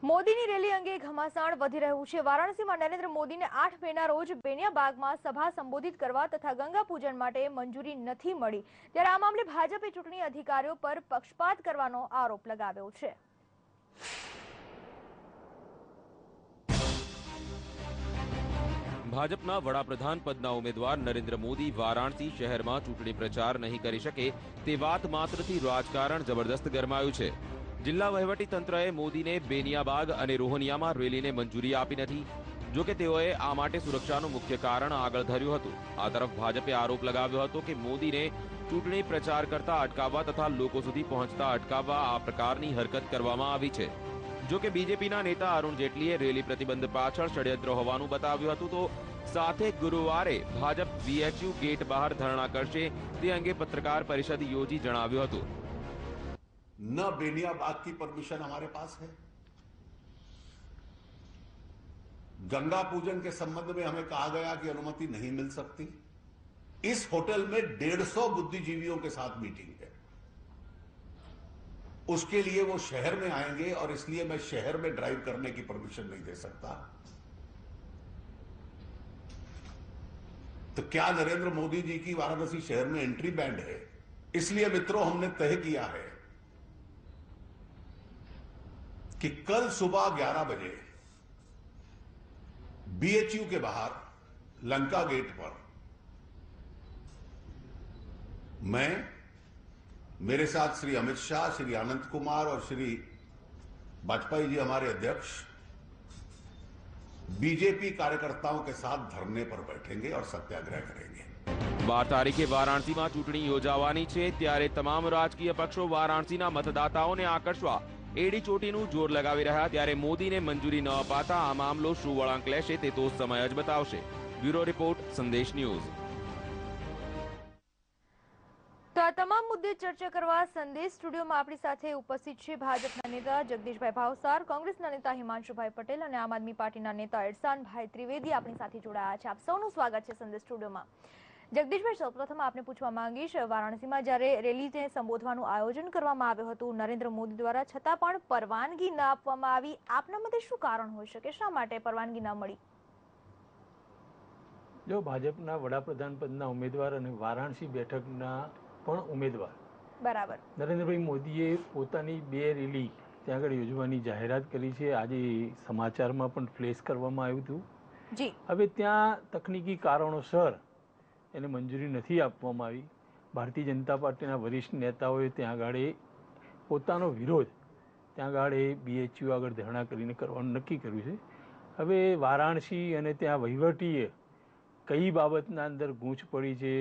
મોદીની રેલી અંગે ઘમાસાણ વધી રહ્યું છે। વારાણસીમાં નરેન્દ્ર મોદીને 8 મેના રોજ બેનિયાબાગમાં સભા સંબોધિત કરવા તથા ગંગા પૂજન માટે મંજૂરી નથી મળી, ત્યારે આ મામલે ભાજપે ચૂંટણી અધિકારીઓ પર પક્ષપાત કરવાનો આરોપ લગાવ્યો છે। ભાજપના વડાપ્રધાન પદના ઉમેદવાર નરેન્દ્ર મોદી વારાણસી શહેરમાં ચૂંટણી પ્રચાર નહીં કરી શકે તે વાત માત્રથી રાજકારણ જબરદસ્ત ગરમાયું છે। જિલ્લા વહીવટી તંત્રએ મોદીને બેનિયાબાગ અને રોહનિયામાં રેલીને મંજૂરી આપી નથી। જો કે તેઓએ આ માટે સુરક્ષાનું મુખ્ય કારણ આગળ ધર્યું હતું। આ તરફ ભાજપે આરોપ લગાવ્યો હતો કે મોદીને ચૂંટણી પ્રચાર કરતા અટકાવવા તથા લોકો સુધી પહોંચતા અટકાવવા આ પ્રકારની હરકત કરવામાં આવી છે। જો કે બીજેપીના નેતા અરુણ જેટલીએ રેલી પ્રતિબંધ પાછળ ષડયંત્ર હોવાનું બતાવ્યું હતું, તો સાથે ગુરુવારે ભાજપ બીએચયુ ગેટ બહાર ધરણા કરશે તે અંગે પત્રકાર પરિષદ યોજી જણાવ્યું હતું। न बेनियाबाग की परमिशन हमारे पास है, गंगा पूजन के संबंध में हमें कहा गया कि अनुमति नहीं मिल सकती। इस होटल में 150 बुद्धिजीवियों के साथ मीटिंग है, उसके लिए वो शहर में आएंगे और इसलिए मैं शहर में ड्राइव करने की परमिशन नहीं दे सकता। तो क्या नरेंद्र मोदी जी की वाराणसी शहर में एंट्री बैंड है? इसलिए मित्रों, हमने तय किया है कि कल सुबह 11 बजे बीएचयू के बाहर लंका गेट पर मैं, मेरे साथ श्री अमित शाह, श्री आनंद कुमार और श्री वाजपेयी जी हमारे अध्यक्ष, बीजेपी कार्यकर्ताओं के साथ धरने पर बैठेंगे और सत्याग्रह करेंगे। 12 તારીખે વારાણસીમાં ચૂંટણી યોજાવાની છે, ત્યારે તમામ રાજકીય પક્ષો વારાણસીના મતદાતાઓને આકર્ષવા એડી ચોટીનું જોર લગાવી રહ્યા, ત્યારે મોદીને મંજૂરી ન અપાતા આ મામલો શું વળાંક લેશે તે તો સમય જ બતાવશે। બ્યુરો રિપોર્ટ, સંદેશ ન્યૂઝ। તો આ તમામ મુદ્દે ચર્ચા કરવા સંદેશ સ્ટુડિયોમાં આપણી સાથે ઉપસ્થિત છે ભાજપના નેતા જગદીશભાઈ ભાવસાર, કોંગ્રેસના નેતા હિમાંશુભાઈ પટેલ અને આમ આદમી પાર્ટીના નેતા એહસાનભાઈ ત્રિવેદી આપણી સાથે જોડાયા છે। આપ સૌનું સ્વાગત છે સંદેશ સ્ટુડિયોમાં। જગદીશભાઈ, સૌપ્રથમ આપને પૂછવા માંગીશ, વારાણસીમાં જ્યારે રેલીને સંબોધવાનું આયોજન કરવામાં આવ્યું હતું નરેન્દ્ર મોદી દ્વારા, છતાં પણ પરવાનગી ન આપવામાં આવી, આપના મતે શું કારણ હોઈ શકે? શા માટે પરવાનગી ન મળી? જો ભાજપના વડાપ્રધાન પદના ઉમેદવાર અને વારાણસી બેઠકના પણ ઉમેદવાર બરાબર નરેન્દ્રભાઈ મોદીએ પોતાની 2 રેલી ત્યાં આગળ યોજવાની જાહેરાત કરી છે। આજે સમાચારમાં પણ ફ્લેશ કરવામાં આવ્યું હતું જી। હવે ત્યાં તકનીકી કારણોસર એને મંજૂરી નથી આપવામાં આવી। ભારતીય જનતા પાર્ટીના વરિષ્ઠ નેતાઓએ ત્યાં આગળ પોતાનો વિરોધ ત્યાં આગળ બીએચયુ આગળ ધરણા કરીને કરવાનું નક્કી કર્યું છે। હવે વારાણસી અને ત્યાં વહીવટીએ કઈ બાબતના અંદર ગૂંચ પડી છે,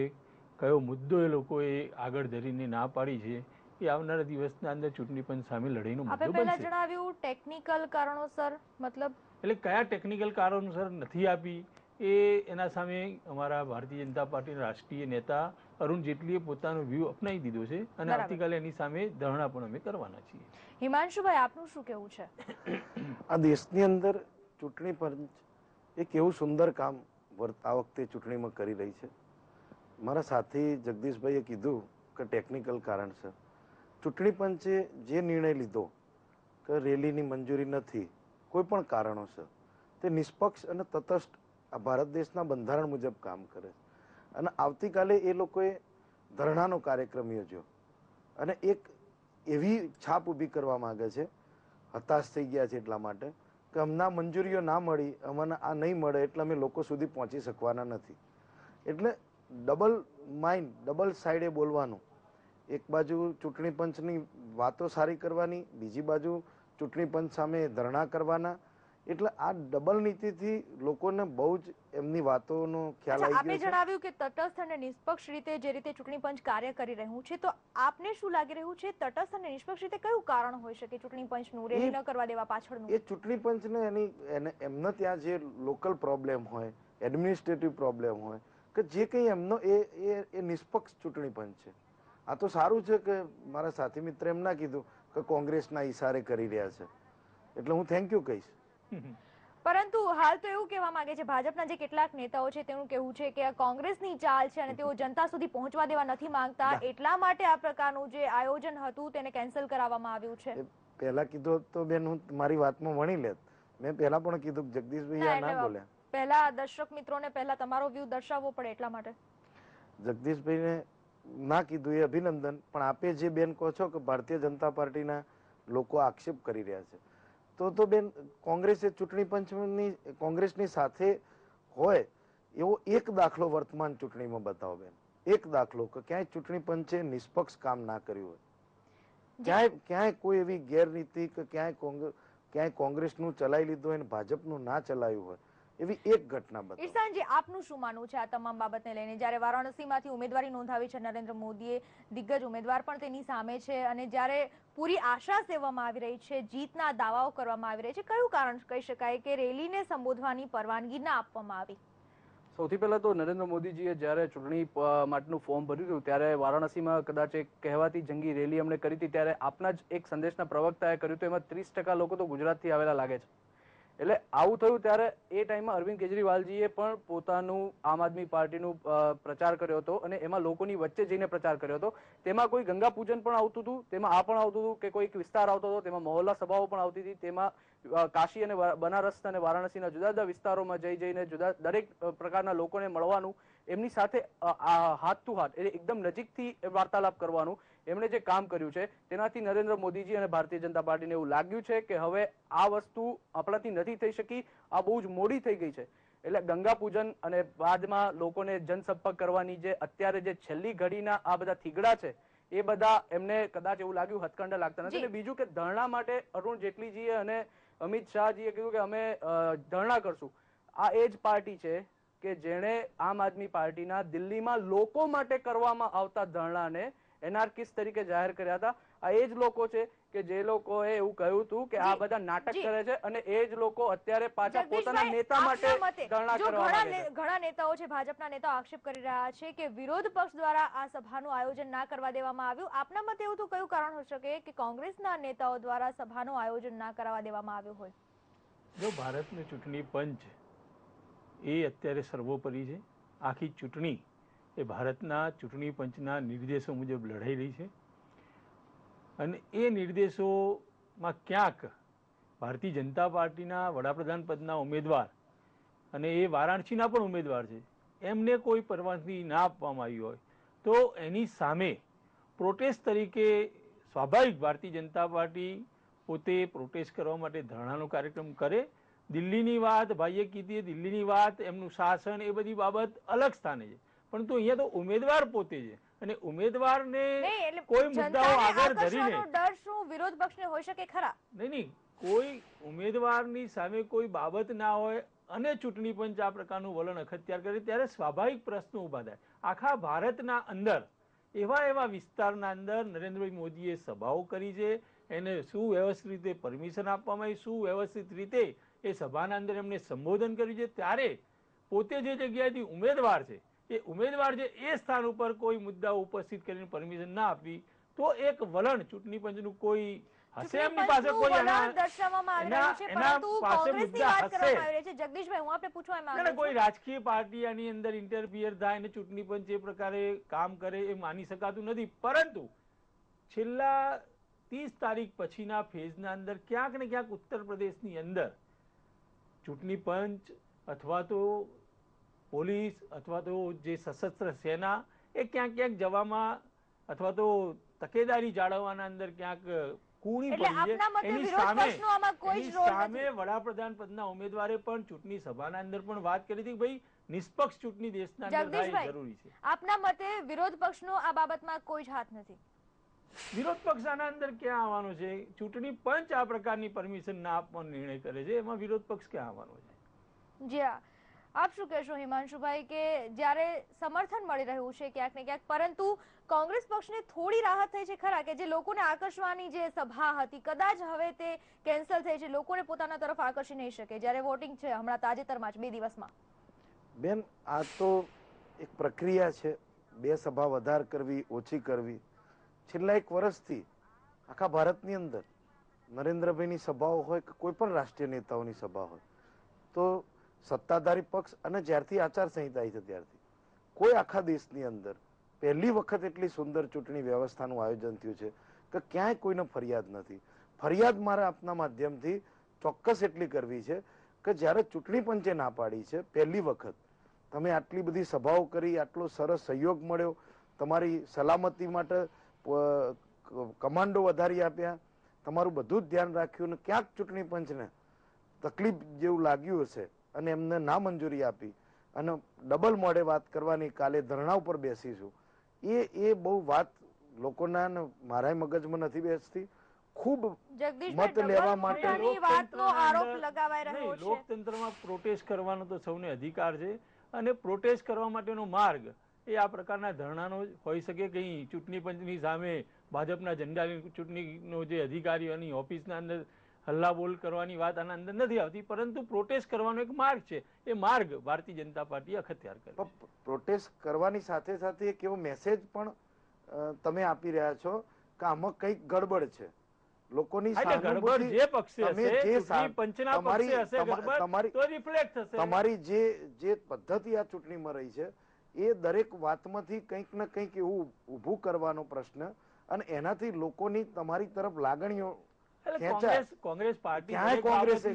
કયો મુદ્દો એ લોકોએ આગળ ધરીને ના પાડી છે, એ આવનારા દિવસના અંદર ચૂંટણી પંચ સામે લડાઈનો મુદ્દો પહેલા બનશે। જણાવ્યું ટેકનિકલ કારણોસર, મતલબ એટલે કયા ટેકનિકલ કારણોસર નથી આપી એ એના સામે અમારા ભારતીય જનતા પાર્ટીના રાષ્ટ્રીય નેતા અરુણ જેટલીએ પોતાનો વ્યૂ અપનાવી દીધો છે અને આવતીકાલે એની સામે ધરણા પણ અમે કરવાના છીએ। હિમાંશુભાઈ, આપનું શું કહેવું છે? આ દેશની અંદર ચૂંટણી પંચ એક એવું સુંદર કામ આ વખતે ચૂંટણીમાં કરી રહી છે। મારા સાથી જગદીશભાઈએ કીધું કે ટેકનિકલ કારણસર ચૂંટણી પંચે જે નિર્ણય લીધો કે રેલીની મંજૂરી નથી કોઈ પણ કારણોસર, તે નિષ્પક્ષ અને તટસ્થ આ ભારત દેશના બંધારણ મુજબ કામ કરે છે અને આવતીકાલે એ લોકોએ ધરણાનો કાર્યક્રમ યોજ્યો અને એક એવી છાપ ઊભી કરવા માંગે છે, હતાશ થઈ ગયા છે એટલા માટે કે અમને મંજૂરીઓ ના મળી, અમને આ નહીં મળે એટલે અમે લોકો સુધી પહોંચી શકવાના નથી। એટલે ડબલ માઇન્ડ, ડબલ સાઈડે બોલવાનું, એક બાજુ ચૂંટણી પંચની વાતો સારી કરવાની, બીજી બાજુ ચૂંટણી પંચ સામે ધરણા કરવાના। એટલે આ ડબલ નીતિથી લોકોને બહુ જ એમની વાતોનો ખ્યાલ આવી ગયો છે। આપે જણાવ્યું કે તટસ્થ અને નિષ્પક્ષ રીતે જે રીતે ચૂંટણી પંચ કાર્ય કરી રહ્યું છે, તો આપને શું લાગી રહ્યું છે તટસ્થ અને નિષ્પક્ષ રીતે કયું કારણ હોઈ શકે ચૂંટણી પંચનું રેલી ન કરવા દેવા પાછળનું? એ ચૂંટણી પંચને એમને ત્યાં જે લોકલ પ્રોબ્લેમ હોય, એડમિનિસ્ટ્રેટિવ પ્રોબ્લેમ હોય, કે જે કંઈ એમનો એ નિષ્પક્ષ ચૂંટણી પંચ છે। આ તો સારું છે કે મારા સાથી મિત્ર એમ ના કીધું કે કોંગ્રેસના ઈશારે કરી રહ્યા છે, એટલે હું થેન્ક યુ કહીશ। પરંતુ હાલ તો એવું કહેવા માંગે છે ભાજપના જે કેટલાક નેતાઓ છે તેનું કહેવું છે કે આ કોંગ્રેસની ચાલ છે અને તેઓ જનતા સુધી પહોંચવા દેવા નથી માંગતા, એટલા માટે આ પ્રકારનું જે આયોજન હતું તેને કેન્સલ કરાવવામાં આવ્યું છે। પહેલા કીધું તો બેન હું મારી વાતમાં વણી લેત. મેં પહેલા પણ કીધું કે જગદીશભાઈ આ ના બોલ્યા. પહેલા દર્શક મિત્રોને પહેલા તમારો વ્યૂ દર્શાવવો પડે એટલા માટે જગદીશભાઈને ના કીધું એ અભિનંદન, પણ આપે જે બેન કહો છો કે ભારતીય જનતા પાર્ટીના લોકો આક્ષેપ કરી રહ્યા છે, તો બેન કોંગ્રેસે ચૂંટણી પંચની કોંગ્રેસની સાથે હોય એવો એક દાખલો વર્તમાન ચૂંટણીમાં બતાવો બેન. એક દાખલો કે ક્યાંય ચૂંટણી પંચે નિષ્પક્ષ કામ ના કર્યું હોય, ક્યાંય કોઈ એવી ગેરરીતિ કે ક્યાંય કોંગ્રેસનું ચલાવી લીધું હોય ભાજપનું ના ચલાવ્યું હોય એવી એક ઘટના બતાવો. ઈરસાનજી, આપનું શું માનવું છે આ તમામ બાબતને લઈને? જ્યારે વારાણસીમાંથી ઉમેદવારી નોંધાવી છે નરેન્દ્ર મોદીએ, દિગ્ગજ ઉમેદવાર પણ તેની સામે છે, અને જ્યારે પૂરી આશા સેવવામાં આવી રહી છે, જીતના દાવાઓ કરવામાં આવી રહી છે, કયું કારણ કહી શકાય કે રેલીને સંબોધવાની પરવાનગી ના આપવામાં આવી? સૌથી પહેલા તો નરેન્દ્ર મોદીજીએ જ્યારે ચૂંટણી માટેનું ફોર્મ ભર્યું હતું ત્યારે વારાણસીમાં કદાચ એક કહેવાતી જંગી રેલી અમને કરી હતી, ત્યારે આપના જ એક સંદેશના પ્રવક્તાએ કર્યું હતું, એમાં 30% લોકો તો ગુજરાતથી આવેલા લાગે છે. એટલે આવું થયું ત્યારે એ ટાઈમમાં અરવિંદ કેજરીવાલજીએ પણ પોતાનું આમ આદમી પાર્ટીનું પ્રચાર કર્યો હતો, અને એમાં લોકોની વચ્ચે જઈને પ્રચાર કર્યો હતો. તેમાં કોઈ ગંગા પૂજન પણ આવતું હતું, તેમાં આ પણ આવતું હતું કે કોઈ વિસ્તાર આવતો હતો, તેમાં મહોલ્લા સભાઓ પણ આવતી હતી, તેમાં કાશી અને બનારસ અને વારાણસીના જુદા જુદા વિસ્તારોમાં જઈને દરેક પ્રકારના લોકોને મળવાનું, એમની સાથે હાથ ટુ હાથ એટલે એકદમ નજીકથી વાર્તાલાપ કરવાનું એમણે જે કામ કર્યું છે, તેનાથી નરેન્દ્ર મોદીજી અને ભારતીય જનતા પાર્ટીને એવું લાગ્યું છે કે હવે આ વસ્તુ આપણાથી નથી થઈ શકી, આ બહુ જ મોડી થઈ ગઈ છે. એટલે ગંગા પૂજન અને બાદમાં લોકોને જનસંપર્ક કરવાની જે અત્યારે જે છેલ્લી ઘડીના આ બધા થીગડા છે, એ બધા એમને કદાચ એવું લાગ્યું હથકંડા લાગતા નથી. અને બીજું કે ધરણા માટે અરુણ જેટલીજીએ અને અમિત શાહજીએ કીધું કે અમે ધરણા કરશું. આ એ જ પાર્ટી છે કે જેણે આમ આદમી પાર્ટીના દિલ્હીમાં લોકો માટે કરવામાં આવતા ધરણાને એનાર્કિસ્ટ તરીકે જાહેર કર્યા હતા. આ એ જ લોકો છે કે જે લોકોએ એવું કહ્યું હતું કે આ બધા નાટક કરે છે, અને એ જ લોકો અત્યારે પાછા પોતાના નેતા માટે ધરણા કરવા માંગે છે. ઘણા નેતાઓ છે, ભાજપના નેતાઓ આક્ષેપ કરી રહ્યા છે કે વિરોધ પક્ષ દ્વારા આ સભાનું આયોજન ના કરવા દેવામાં આવ્યું. આપના મતે એવું તો કયું કારણ હોઈ શકે કે કોંગ્રેસના નેતાઓ દ્વારા સભાનું આયોજન ના કરવા દેવામાં આવ્યું હોય? જો ભારતનું ચૂંટણી પંચ એ અત્યારે સર્વોપરી છે. આખી ચૂંટણી એ ભારતના ચૂંટણી પંચના નિર્દેશો મુજબ લડાઈ રહી છે, અને એ નિર્દેશોમાં ક્યાંક ભારતીય જનતા પાર્ટીના વડાપ્રધાન પદના ઉમેદવાર અને એ વારાણસીના પણ ઉમેદવાર છે, એમને કોઈ પરવાનગી ના આપવામાં આવી હોય તો એની સામે પ્રોટેસ્ટ તરીકે સ્વાભાવિક ભારતીય જનતા પાર્ટી પોતે પ્રોટેસ્ટ કરવા માટે ધરણાનો કાર્યક્રમ કરે. દિલ્હીની વાત ભાઈએ કીધી, દિલ્હીની વાત, એમનું શાસન, એ બધી બાબત અલગ સ્થાને છે, પરંતુ અહીંયા તો ઉમેદવાર પોતે છે, અને ઉમેદવારને કોઈ મુદ્દાઓ આગળ ધરીને ડર શું વિરોધ પક્ષને હોઈ શકે ખરા? નહીં, કોઈ ઉમેદવારની સામે કોઈ બાબત ના હોય અને ચૂંટણી પંચ આ પ્રકારનું વલણ અખત્યાર કરે ત્યારે સ્વાભાવિક પ્રશ્નો ઉભા થાય. આખા ભારતના અંદર એવા વિસ્તારના અંદર નરેન્દ્રભાઈ મોદીએ સભાઓ કરી છે, એને સુવ્યવસ્થિત રીતે પરમિશન આપવામાં આવી, સુવ્યવસ્થિત રીતે એ સભાના અંદર એમને સંબોધન કર્યું છે, ત્યારે પોતે જે જગ્યાએથી ઉમેદવાર છે એ ઉમેદવાર છે એ સ્થાન ઉપર કોઈ મુદ્દાઓ ઉપસ્થિત કરીને પરમિશન ના આપવી તો એક વલણ ચૂંટણી પંચનું કોઈ હશે, એમની પાસે કોઈ કોઈ રાજકીય પાર્ટી આની અંદર ઇન્ટરફિયર થાય અને ચૂંટણી પંચ એ પ્રકારે કામ કરે એ માની શકાતું નથી. પરંતુ છેલ્લા 30 તારીખ પછીના ફેઝના અંદર ક્યાંક ને ક્યાંક ઉત્તર પ્રદેશની અંદર ચૂંટણી પંચ અથવા તો પોલીસ અથવા તો જે સશસ્ત્ર સેના એ ક્યાંક જવામાં અથવા તો તકેદારી જાળવવાના અંદર ક્યાંક કૂણી પડી છે. એની સામે વડાપ્રધાન પદના ઉમેદવારે પણ ચૂંટણી સભાના અંદર પણ વાત કરી હતી કે ભાઈ નિષ્પક્ષ ચૂંટણી દેશના અંદર થાય જરૂરી છે. આપના મતે વિરોધ પક્ષનો આ બાબતમાં કોઈ જ હાથ નથી? વિરોધ પક્ષ આના અંદર ક્યાં આવવાનો છે? ચૂંટણી પંચ આ પ્રકારની પરમિશન ના આપવાનો નિર્ણય કરે છે, એમાં વિરોધ પક્ષ ક્યાં આવવાનો છે? જી હા, આપ શું કહેશો હિમાંશુભાઈ કે જ્યારે સમર્થન મળી રહ્યું છે ક્યાંક ને ક્યાંક, પરંતુ કોંગ્રેસ પક્ષને થોડી રાહત થઈ છે ખરા કે જે લોકોને આકર્ષવાની જે સભા હતી કદાચ હવે તે કેન્સલ થઈ છે, લોકોને પોતાના તરફ આકર્ષી નહીં શકે જ્યારે વોટિંગ છે હમણાં તાજેતરમાં જ 2 દિવસમાં? બેન, આ તો એક પ્રક્રિયા છે, 2 સભા વધાર કરવી ઓછી કરવી. છેલ્લા 1 વર્ષથી આખા ભારતની અંદર નરેન્દ્રભાઈની સભાઓ હોય કે કોઈ પણ રાષ્ટ્રીય નેતાઓની સભા હોય તો સત્તાધારી પક્ષ અને જ્યારથી આચારસંહિતા આવી છે ત્યારથી કોઈ આખા દેશની અંદર પહેલી વખત એટલી સુંદર ચૂંટણી વ્યવસ્થાનું આયોજન થયું છે કે ક્યાંય કોઈને ફરિયાદ નથી. ફરિયાદ મારે આપના માધ્યમથી ચોક્કસ એટલી કરવી છે કે જ્યારે ચૂંટણી પંચે ના પાડી છે પહેલી વખત, તમે આટલી બધી સભાઓ કરી, આટલો સરસ સહયોગ મળ્યો, તમારી સલામતી માટે કમાન્ડો વધારી આપ્યા, તમારું બધું જ ધ્યાન રાખ્યું, અને ક્યાંક ચૂંટણી પંચને તકલીફ જેવું લાગ્યું હશે અને એમને ના મંજૂરી આપી અને ડબલ મોડે વાત કરવાની, કાલે ધરણા ઉપર બેસીશું, એ બહુ વાત લોકોના મારા મગજમાં નથી બેસતી. ખૂબ મત લેવા માટે લોકતંત્રમાં પ્રોટેસ્ટ કરવાનો તો સૌને અધિકાર છે, અને પ્રોટેસ્ટ કરવા માટેનો માર્ગ એ આ પ્રકારના ધરણાનો હોઈ શકે. કંઈ ચૂંટણી પંચની સામે ભાજપના ઝંડાની ચૂંટણીનો જે અધિકારીઓની ઓફિસના અંદર હલ્લાબોલ કરવાની વાત આના અંદર નથી આવતી, પરંતુ પ્રોટેસ્ટ કરવાનો એક માર્ગ છે. એ માર્ગ ભારતીય જનતા પાર્ટી અખત્યાર કરે. પ્રોટેસ્ટ કરવાની સાથે સાથે એક એવો મેસેજ પણ તમે આપી રહ્યા છો કે આમાં કંઈક ગડબડ છે. લોકોની તમારી જે પદ્ધતિ આ ચૂંટણીમાં રહી છે એ દરેક વાતમાંથી કંઈક ને કંઈક એવું ઊભું કરવાનો પ્રશ્ન, અને એનાથી લોકોની તમારી તરફ લાગણીઓ કોંગ્રેસ પાર્ટી કોંગ્રેસે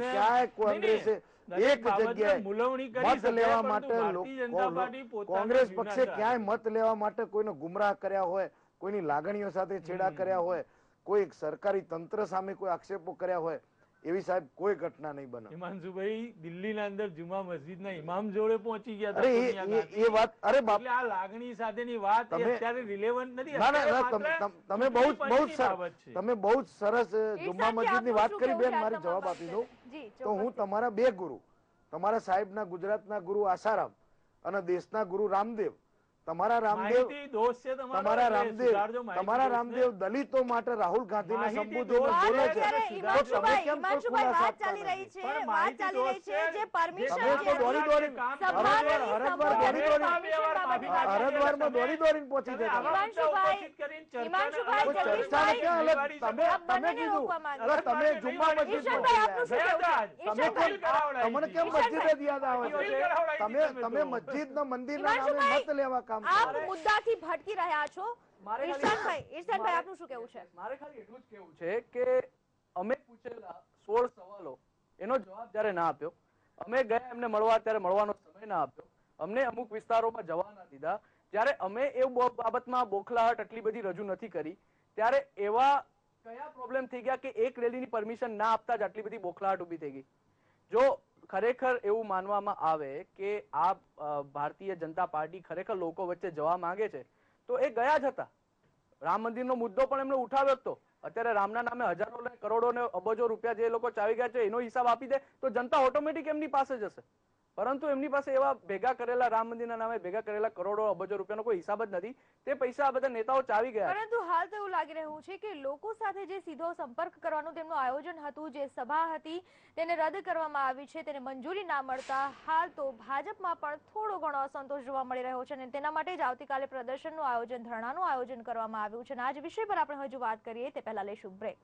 એક જગ્યાએ મત લેવા માટે, કોંગ્રેસ પક્ષે ક્યાંય મત લેવા માટે કોઈને ગુમરાહ કર્યા હોય, કોઈની લાગણીઓ સાથે છેડા કર્યા હોય, કોઈ સરકારી તંત્ર સામે કોઈ આક્ષેપો કર્યા હોય, એવી સાહેબ કોઈ ઘટના નહીં બને. હિમાંશુભાઈ દિલ્હીના અંદર જુમા મસ્જિદના ઇમામ જોડે પહોંચી ગયા હતા. એ વાત, અરે બાપ, આ લાગણી સાથેની વાત અત્યારે રિલેવન્ટ નથી. તમે બહુ જ સરસ જુમા મસ્જિદની વાત કરી બેન. મારી જવાબ આપી દઉં તો હું તમારા બે ગુરુ, તમારા સાહેબના ગુજરાતના ગુરુ આસારામ અને દેશના ગુરુ રામદેવ, તમારા રામદેવ દલિતો માટે રાહુલ ગાંધીને સંબોધીને બોલે છે. હરદ્વારમાં દોડી દોડીને પહોંચી જતા. તમે કીધું તમે જુમ્મા મસ્જિદ તમને કેમ મસ્જિદ યાદ આવે છે? તમે મસ્જિદ ના મંદિર ના નામે મત લેવા કામ આપ મુદ્દાથી ભટકી રહ્યા છો. ઈરશાનભાઈ આપનું શું કહેવું છે? મારે ખાલી એટલું જ કહેવું છે કે અમે પૂછેલા 16 સવાલો એનો જવાબ જ્યારે ના આપ્યો, અમે ગયા એમને મળવા ત્યારે મળવાનો સમય ના આપ્યો, અમને અમુક વિસ્તારોમાં જવા ના દીધા, જ્યારે અમે એ બાબતમાં બોખલાહટ આટલી બધી રજૂ નથી કરી, ત્યારે એવા કયા પ્રોબ્લેમ થઈ ગયા કે એક રેલીની પરમિશન ના આપતા જ આટલી બધી બોખલાહટ ઊભી થઈ ગઈ? જો ખરેખર એવું માનવામાં આવે કે આ ભારતીય જનતા પાર્ટી ખરેખર લોકો વચ્ચે જવા માંગે છે તો એ ગયા જ હતા. રામ મંદિરનો મુદ્દો પણ એમણે ઉઠાવ્યો હતો. અત્યારે રામના નામે હજારો ને કરોડો ને અબજો રૂપિયા જે લોકો ચાવી ગયા છે એનો હિસાબ આપી દે તો જનતા ઓટોમેટિક એમની પાસે જશે, પરંતુ એમની પાસે એવા ભેગા કરેલા રામ મંદિરના નામે ભેગા કરેલા કરોડો અબજો રૂપિયાનો કોઈ હિસાબ જ નથી. તે પૈસા આ બધા નેતાઓ ચાવી ગયા. પરંતુ હાલ તો એવું લાગી રહ્યું છે કે લોકો સાથે જે સીધો સંપર્ક કરવાનું તેમનું આયોજન હતું, જે સભા હતી તેને રદ કરવામાં આવી છે, તેને મંજૂરી ના મળતા હાલ તો ભાજપમાં પણ થોડો ઘણો અસંતોષ જોવા મળી રહ્યો છે, અને તેના માટે જ આવતીકાલે પ્રદર્શનનું આયોજન, ધરણાનું આયોજન કરવામાં આવ્યું છે. અને આ જ વિષય પર આપણે હજુ વાત કરીએ તે પહેલા લઈશું બ્રેક.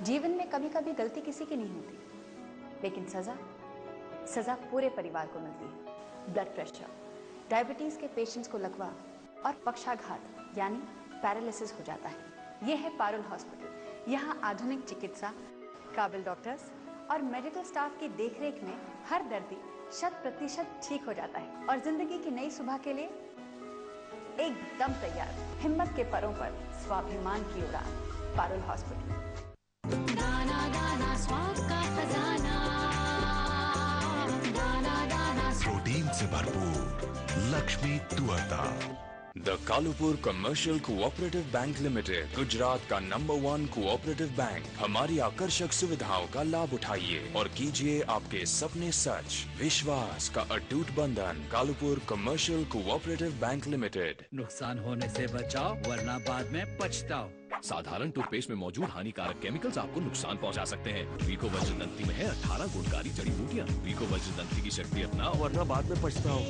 जीवन में कभी कभी गलती किसी की नहीं होती, लेकिन सजा पूरे परिवार को मिलती है. ब्लड प्रेशर, डायबिटीज के पेशेंट्स को लकवा और पक्षाघात यानी पैरालिसिस हो जाता है. ये है पारुल हॉस्पिटल. यहाँ आधुनिक चिकित्सा, काबिल डॉक्टर्स और मेडिकल स्टाफ की देखरेख में हर दर्दी 100% ठीक हो जाता है और जिंदगी की नई सुबह के लिए एकदम तैयार. हिम्मत के परों पर स्वाभिमान की उड़ान. पारुल हॉस्पिटल. दाना दाना स्वाद का खजाना, दाना दाना प्रोटीन से भरपूर Lakshmi तुअरता. The Kalupur Commercial Cooperative Bank Limited, Gujarat का नंबर 1 कोऑपरेटिव बैंक. हमारी आकर्षक सुविधाओं का लाभ उठाइए और कीजिए आपके सपने सच. विश्वास का अटूट बंधन. Kalupur commercial cooperative bank limited. नुकसान होने से बचाओ वरना बाद में पछताओ. साधारण टूथपेस्ट में मौजूद हानिकारक केमिकल्स आपको नुकसान पहुंचा सकते हैं. वीको वज्रदंती में है 18 गुणकारी जड़ी बूटियां. वीको वज्रदंती की शक्ति अपनाओ वरना बाद में पछताओ.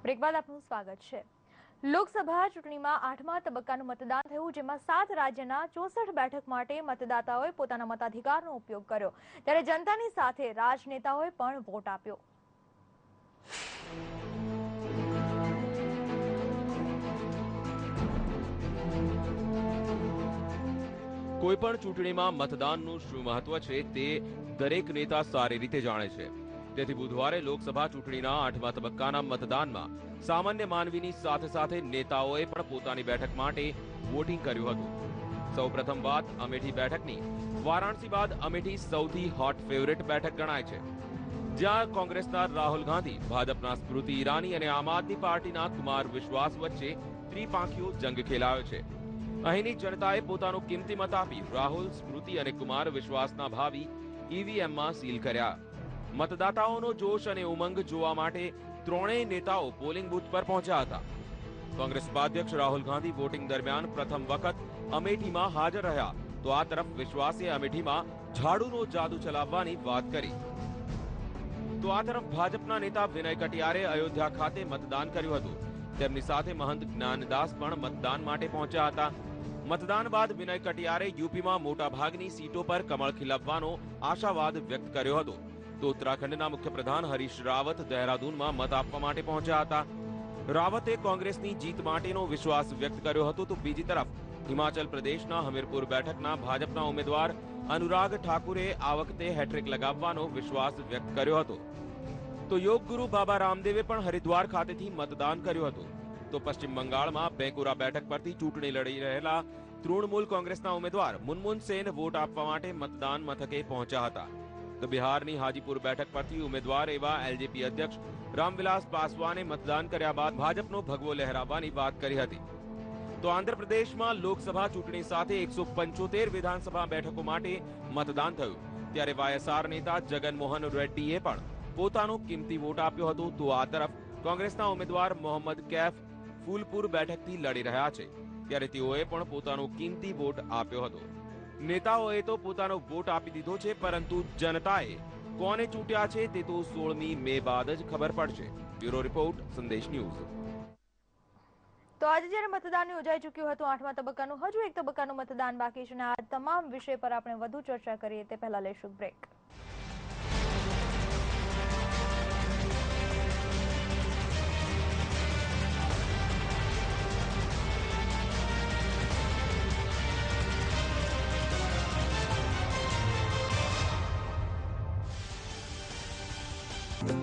બ્રેક બાદ આપનું સ્વાગત છે. લોકસભા ચૂંટણીમાં 8મા તબક્કાનું મતદાન થયું, જેમાં 7 રાજ્યના 64 બેઠક માટે મતદાતાઓએ પોતાના મતાધિકારનો ઉપયોગ કર્યો. ત્યારે જનતાની સાથે રાજનેતાઓએ પણ વોટ આપ્યો. કોઈ પણ ચૂંટણીમાં મતદાનનું શું મહત્વ છે તે દરેક નેતા સારી રીતે જાણે છે. તેથી બુધવારે લોકસભા ચૂંટણીના 8મા તબક્કાના મતદાનમાં સામાન્ય માનવીની સાથે સાથે નેતાઓએ પણ પોતાની બેઠક માટે વોટિંગ કર્યું હતું. સૌપ્રથમ વાત અમેઠી બેઠકની. વારાણસી બાદ અમેઠી સૌથી હોટ ફેવરેટ બેઠક ગણાય છે, જ્યાં કોંગ્રેસના રાહુલ ગાંધી, ભાજપના સ્મૃતિ ઈરાની અને આમ આદમી પાર્ટીના કુમાર વિશ્વાસ વચ્ચે ત્રિપાંખીયો જંગ ખેલાયો છે. અહીંની જનતાએ પોતાનો કિંમતી મત આપી રાહુલ, સ્મૃતિ અને કુમાર વિશ્વાસના ભાવિ ઈવીએમમાં સીલ કર્યા. મતદાતાઓનો જોશ અને ઉમંગ જોવા માટે ત્રણેય નેતાઓ પોલિંગ બૂથ પર પહોંચ્યા હતા. કોંગ્રેસ ઉપાધ્યક્ષ રાહુલ ગાંધી વોટિંગ દરમિયાન પ્રથમ વખત અમેઠીમાં હાજર રહ્યા, તો આ તરફ વિશ્વાસે અમેઠીમાં ઝાડુનો જાદુ ચલાવવાની વાત કરી. તો આ તરફ ભાજપના નેતા વિનય કટિયારે અયોધ્યા ખાતે મતદાન કર્યું હતું. તેમની સાથે મહંત જ્ઞાનદાસ પણ મતદાન માટે પહોંચ્યા હતા. મતદાન બાદ વિનય કટિયારે યુપીમાં મોટા ભાગની સીટો પર કમળ ખીલવવાનો આશાવાદ વ્યક્ત કર્યો હતો. તો ઉત્તરાખંડના મુખ્યપ્રધાન હરીશ રાવત દહેરાદૂનમાં મત આપવા માટે પહોંચ્યા હતા. રાવતે કોંગ્રેસની જીત માટેનો વિશ્વાસ વ્યક્ત કર્યો હતો. તો બીજી તરફ હિમાચલ પ્રદેશના હમીરપુર બેઠકના ભાજપના ઉમેદવાર અનુરાગ ઠાકુરે આ વખતે હેટ્રિક લગાવવાનો વિશ્વાસ વ્યક્ત કર્યો હતો. તો યોગ ગુરુ બાબા રામદેવે પણ હરિદ્વાર ખાતેથી મતદાન કર્યું હતું. તો પશ્ચિમ બંગાળમાં બેંકુરા બેઠક પરથી ચૂંટણી લડી રહેલા તૃણમૂલ કોંગ્રેસના ઉમેદવાર મુનમુન સેન વોટ આપવા માટે મતદાન મથકે પહોંચ્યા હતા. તો બિહારની હાજીપુર બેઠક પરથી ઉમેદવાર એવા એલજેપી અધ્યક્ષ રામવિલાસ પાસવાને મતદાન કર્યા બાદ ભાજપનો ભગવો લહેરાવવાની વાત કરી હતી. તો આંધ્રપ્રદેશમાં લોકસભા ચૂંટણી સાથે 175 વિધાનસભા બેઠકો માટે મતદાન થયું. ત્યારે વાયએસઆર નેતા જગનમોહન રેડ્ડીએ પણ પોતાનો કિંમતી વોટ આપ્યો હતો. તો આ તરફ કોંગ્રેસના ઉમેદવાર મોહમ્મદ કૈફ ફૂલપુર બેઠકથી લડી રહ્યા છે, ત્યારે તેઓએ પણ પોતાનો કિંમતી વોટ આપ્યો હતો. નેતાઓએ તો પોતાનો વોટ આપી દીધો છે, પરંતુ જનતાએ કોને ચૂંટ્યા છે તે તો 16મી મે બાદ જ ખબર પડશે. બ્યુરો રિપોર્ટ, સંદેશ ન્યૂઝ. તો આજે જ્યારે મતદાન યોજાઈ ચૂક્યું હતું 8મા તબક્કાનું, હજુ એક તબક્કાનું મતદાન બાકી છે અને આ તમામ વિષય પર આપણે વધુ ચર્ચા કરીએ તે પહેલા લઈશું બ્રેક.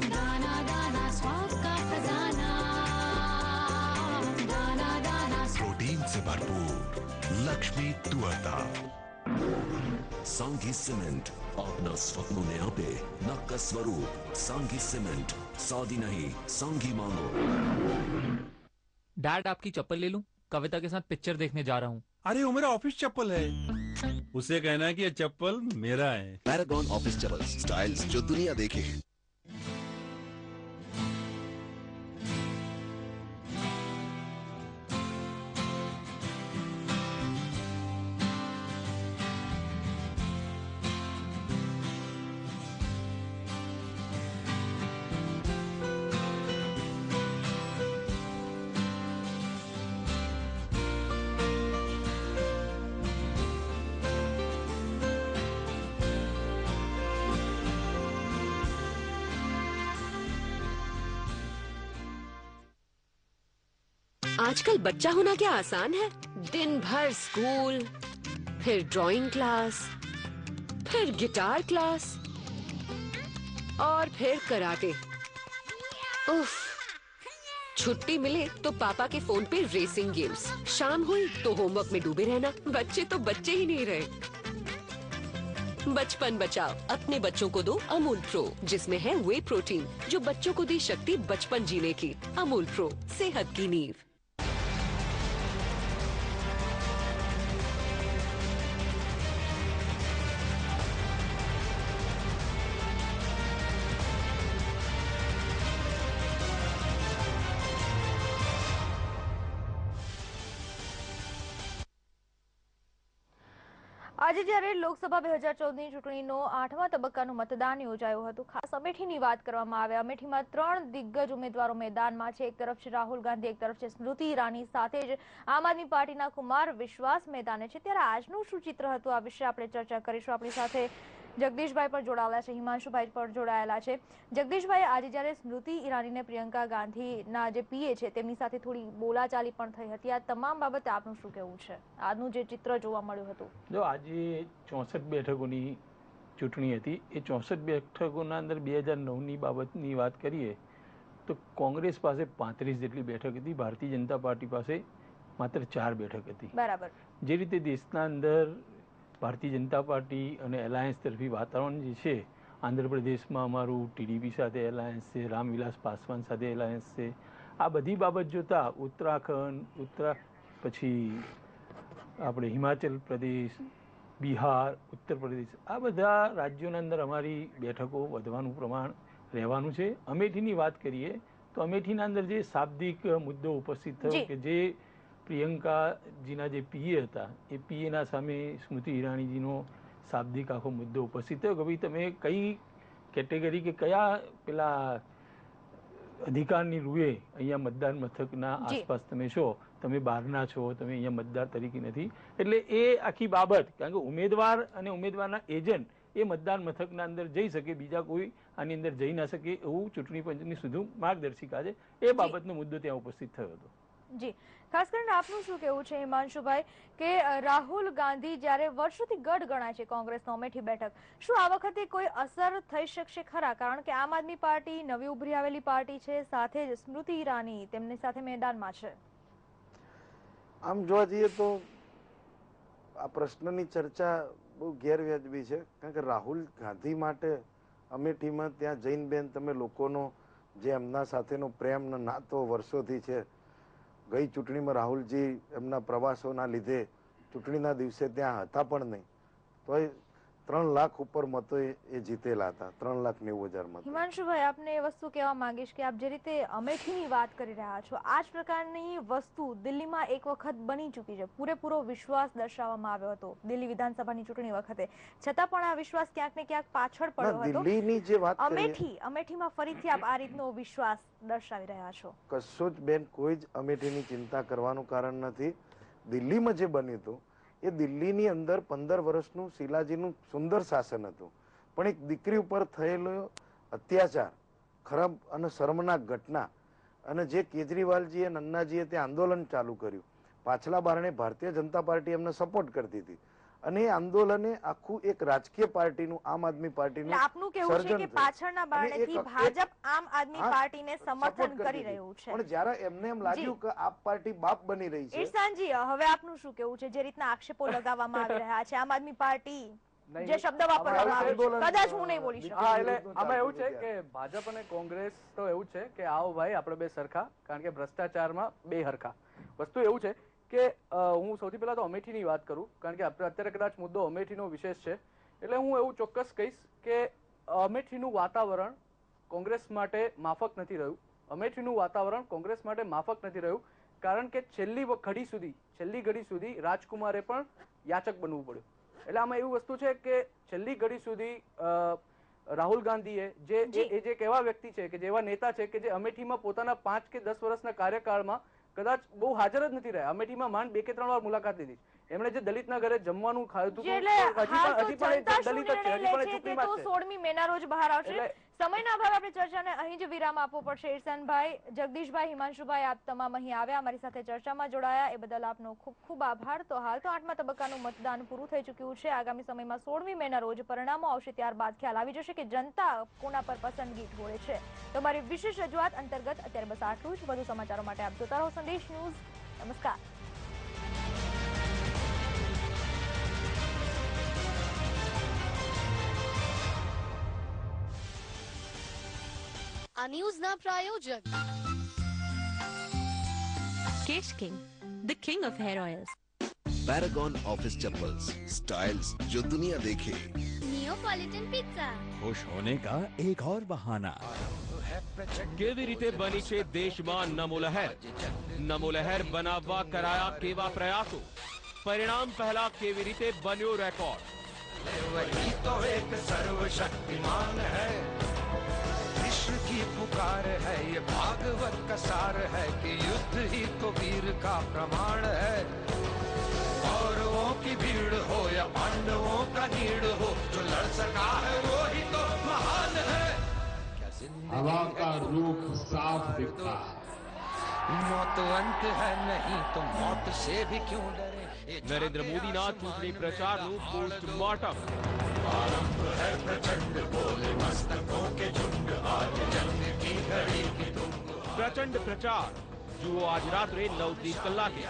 दाना दाना स्वाद का खजाना, दाना दाना प्रोटीन से भरपूर लक्ष्मी तुअर दाल। सांगी सीमेंट अपना स्वप्नों ने आपे नक्का स्वरूप। सांगी सीमेंट, सादी नहीं सांगी मांगो। डैड, आपकी चप्पल ले लूं? कविता के साथ पिक्चर देखने जा रहा हूँ। अरे वो मेरा ऑफिस चप्पल है, उसे कहना है कि ये चप्पल मेरा है। पैरागॉन ऑफिस चप्पल, स्टाइल्स जो दुनिया देखे। आजकल बच्चा होना क्या आसान है? दिन भर स्कूल, फिर ड्राइंग क्लास, फिर गिटार क्लास और फिर कराटे। उफ, छुट्टी मिले तो पापा के फोन पे रेसिंग गेम्स, शाम हुई तो होमवर्क में डूबे रहना। बच्चे तो बच्चे ही नहीं रहे। बचपन बचाओ, अपने बच्चों को दो अमूल प्रो, जिसमें है वे प्रोटीन जो बच्चों को दी शक्ति बचपन जीने की। अमूल प्रो, सेहत की नींव। આજે જ્યારે લોકસભા 2014ની ચૂંટણીનો 8મા તબક્કાનું મતદાન યોજાયું હતું, ખાસ અમેઠીની વાત કરવામાં આવે, અમેઠીમાં 3 દિગ્ગજ ઉમેદવારો મેદાનમાં છે. એક તરફ છે રાહુલ ગાંધી, એક તરફ છે સ્મૃતિ ઈરાની, સાથે જ આમ આદમી પાર્ટીના કુમાર વિશ્વાસ મેદાને છે. ત્યારે આજનું શું ચિત્ર હતું, આ વિશે આપણે ચર્ચા કરીશું. આપણી સાથે જગદીશભાઈ પણ જોડાયેલા છે, હિમાંશુભાઈ પણ જોડાયેલા છે. જગદીશભાઈ, આજે જ્યારે સ્મૃતિ ઈરાનીને પ્રિયંકા ગાંધીના જે પીએ છે તેમની સાથે થોડી બોલાચાલી પણ થઈ હતી, આ તમામ બાબતે આપનું શું કહેવું છે? આજનું જે ચિત્ર જોવા મળ્યું હતું. જો આજે 64 બેઠકોની ચૂંટણી હતી, એ 64 બેઠકોના અંદર 2009ની બાબતની વાત કરીએ તો કોંગ્રેસ પાસે 35 જેટલી બેઠક હતી, ભારતીય જનતા પાર્ટી પાસે માત્ર 4 બેઠક હતી. બરાબર. જે રીતે દેશના અંદર ભારતીય જનતા પાર્ટી અને એલાયન્સ તરફી વાતાવરણ જે છે, આંધ્રપ્રદેશમાં અમારું ટીડીપી સાથે એલાયન્સ છે, રામવિલાસ પાસવાન સાથે એલાયન્સ છે, આ બધી બાબત જોતા ઉત્તરાખંડ, પછી આપણે હિમાચલ પ્રદેશ, બિહાર, ઉત્તર પ્રદેશ, આ બધા રાજ્યોના અંદર અમારી બેઠકો વધવાનું પ્રમાણ રહેવાનું છે. અમેઠીની વાત કરીએ તો અમેઠીના અંદર જે શાબ્દિક મુદ્દો ઉપસ્થિત થયો કે જે પ્રિયંકાજીના જે પીએ હતા એ પીએના સામે સ્મૃતિ ઈરાનીજીનો શાબ્દિક આખો મુદ્દો ઉપસ્થિત થયો કે ભાઈ તમે કઈ કેટેગરી કે કયા પેલા અધિકારની રૂએ અહીંયા મતદાન મથકના આસપાસ તમે છો, તમે બહારના છો, તમે અહીંયા મતદાર તરીકે નથી. એટલે એ આખી બાબત, કારણ કે ઉમેદવાર અને ઉમેદવારના એજન્ટ એ મતદાન મથકના અંદર જઈ શકે, બીજા કોઈ આની અંદર જઈ ના શકે, એવું ચૂંટણી પંચની સુધી માર્ગદર્શિકા છે. એ બાબતનો મુદ્દો ત્યાં ઉપસ્થિત થયો હતો. જી, ખાસ કરીને આપનું શું કહેવું છે હિમાંશુભાઈ કે રાહુલ ગાંધી જ્યારે વર્ષોથી ગઢ ગણાય છે કોંગ્રેસનો અમેઠી બેઠક, શું આ વખતે કોઈ અસર થઈ શકશે ખરા? કારણ કે આમ આદમી પાર્ટી નવી ઉભરી આવેલી પાર્ટી છે, સાથે જ સ્મૃતિ ઈરાની તેમની સાથે મેદાનમાં છે. આમ જોવા જઈએ તો આ પ્રશ્નની ચર્ચા બહુ ગેરવ્યાજબી છે, કારણ કે રાહુલ ગાંધી માટે અમેઠીમાં ત્યાં જૈનબેન તમે લોકોનો જે એમના સાથેનો પ્રેમ નાતો વર્ષોથી છે, ગઈ ચૂંટણીમાં રાહુલજી એમના પ્રવાસોના લીધે ચૂંટણીના દિવસે ત્યાં હતા પણ નહીં, તો 3 લાખ ઉપર મતો એ જીતેલા હતા, 3,90,000 મતો. હિમાંશુભાઈ, આપને એ વસ્તુ કહેવા માંગીશ કે આપ જે રીતે અમેઠીની વાત કરી રહ્યા છો, આ જ પ્રકારની વસ્તુ દિલ્હીમાં એક વખત બની ચૂકી છે, પૂરેપૂરો વિશ્વાસ દર્શાવવામાં આવ્યો હતો દિલ્હી વિધાનસભાની ચૂંટણી વખતે, છતાં પણ આ વિશ્વાસ ક્યાંક ને ક્યાંક પાછળ પડ્યો હતો. દિલ્હીની જે વાત અમેઠીમાં ફરીથી આપ આ રીતનો વિશ્વાસ દર્શાવી રહ્યા છો. કશું જ બેન, કોઈ જ અમેઠીની ચિંતા કરવાનું કારણ નથી. દિલ્હીમાં જે બન્યું હતું એ દિલ્હીની અંદર 15 વર્ષનું શિલાજીનું સુંદર શાસન હતું, પણ એક દીકરી ઉપર થયેલો અત્યાચાર, ખરાબ અને શર્મનાક ઘટના, અને જે કેજરીવાલજીએ નન્નાજીએ ત્યાં આંદોલન ચાલુ કર્યું, પાછલા બારણે ભારતીય જનતા પાર્ટી એમને સપોર્ટ કરતી હતી, અને એ આંદોલને આખું એક રાજકીય પાર્ટીનું, આમ આદમી પાર્ટીનું આપનું કહેવું છે કે પાછળના બારણેથી ભાજપ આમ આદમી પાર્ટીને સમર્થન કરી રહ્યું છે, પણ જ્યારે એમને એમ લાગ્યું કે આપ પાર્ટી બાપ બની રહી છે. ઈરસાનજી, હવે આપનું શું કહેવું છે? જે રીતના આક્ષેપો લગાવવામાં આવી રહ્યા છે, આમ આદમી પાર્ટી જે શબ્દ વાપરવામાં આવે છે, કદાચ હું નહીં બોલી શકું. એટલે આમાં એવું છે કે ભાજપ અને કોંગ્રેસ તો એવું છે કે આવો ભાઈ આપણે બે સરખા, કારણ કે ભ્રષ્ટાચારમાં બે હરખા. વસ્તુ એવું છે કે હું સૌથી પહેલા તો અમેઠીની વાત કરું, કારણ કે અત્યારે કદાચ મુદ્દો અમેઠીનો વિશેષ છે, એટલે હું એવું ચોક્કસ કહીશ કે અમેઠીનું વાતાવરણ કોંગ્રેસ માટે માફક નથી રહ્યું. અમેઠીનું વાતાવરણ કોંગ્રેસ માટે માફક નથી રહ્યું, કારણ કે છેલ્લી ઘડી સુધી રાજકુમારે પણ યાચક બનવું પડ્યું. એટલે આમાં એવું વસ્તુ છે કે છેલ્લી ઘડી સુધી રાહુલ ગાંધીએ જે કેવા વ્યક્તિ છે, કે જેવા નેતા છે કે જે અમેઠીમાં પોતાના 5 કે 10 વર્ષના કાર્યકાળમાં કદાચ બહુ હાજર જ નથી રહ્યા, અમેઠીમાં માંડ 2 કે 3 વાર મુલાકાત લીધી. એમણે જે દલિતના ઘરે જમવાનું ખાધું, હજી પણ દલિત જ છે, હજી પણ ચૂંટણીમાં છે. 16મી મેના રોજ બહાર આવશે. સમયના અભાવે આપણે ચર્ચાને અહીં જ વિરામ આપવો પડશે. ઈરસાનભાઈ, જગદીશભાઈ, હિમાંશુભાઈ, આપ તમામ અહીં આવ્યા, અમારી સાથે ચર્ચામાં જોડાયા, એ બદલ આપનો ખૂબ ખૂબ આભાર. તો હાલ તો 8મા તબક્કાનું મતદાન પૂરું થઈ ચૂક્યું છે. આગામી સમયમાં 16મી મેના રોજ પરિણામો આવશે, ત્યારબાદ ખ્યાલ આવી જશે કે જનતા કોના પર પસંદગી ઢોળે છે. તો મારી વિશેષ રજૂઆત અંતર્ગત અત્યારે બસ આટલું જ. વધુ સમાચારો માટે આપ જોતા રહો સંદેશ ન્યૂઝ. નમસ્કાર. આ ન્યૂઝના પ્રાયોજક Kesh king, the king of hair oils. Paragon office chappals, styles जो दुनिया देखे. नियोपॉलिटन पिज्जा, खुश होने का एक और बहाना. કેવી રીતે બની છે દેશમાં નમો લહેર? નમો લહેર બનાવવા કરાયા કેવા પ્રયાસો? પરિણામ પહેલા કેવી રીતે બન્યો રેકોર્ડ? वही तो एक सर्वशक्तिमान है, विश्व की पुकार है, ये भागवत का सार है कि युद्ध ही तो वीर का प्रमाण है। कौरवों की भीड़ हो या पांडवों का नीड़ हो, जो लड़ सका है वो ही तो महान है। हवा का रुख साफ दिखता है, मौत अंत है नहीं तो मौत से भी क्यों डरे। નરેન્દ્ર મોદીના ચૂંટણી પ્રચારનું પોસ્ટમોર્ટમ। आरंभ है प्रचंड बोले मस्तकों के झुंड, आज जंग की घड़ी की तुम। પ્રચંડ પ્રચાર જુઓ આજ રાત્રે 9:30 કલાકે।